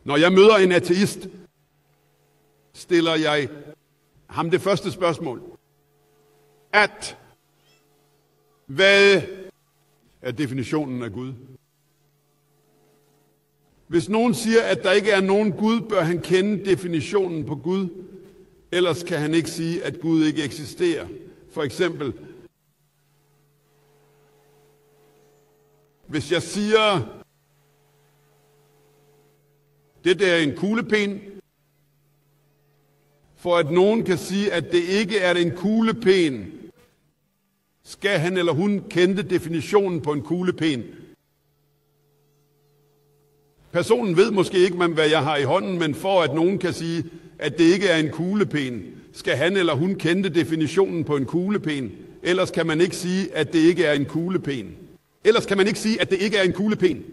Når jeg møder en ateist, stiller jeg ham det første spørgsmål. Hvad er definitionen af Gud? Hvis nogen siger, at der ikke er nogen Gud, bør han kende definitionen på Gud. Ellers kan han ikke sige, at Gud ikke eksisterer. For eksempel, hvis jeg siger, det er en kuglepen, for at nogen kan sige, at det ikke er en kuglepen, skal han eller hun kende definitionen på en kuglepen. Personen ved måske ikke, hvad jeg har i hånden, men for at nogen kan sige, at det ikke er en kuglepen, skal han eller hun kende definitionen på en kuglepen. Ellers kan man ikke sige, at det ikke er en kuglepen.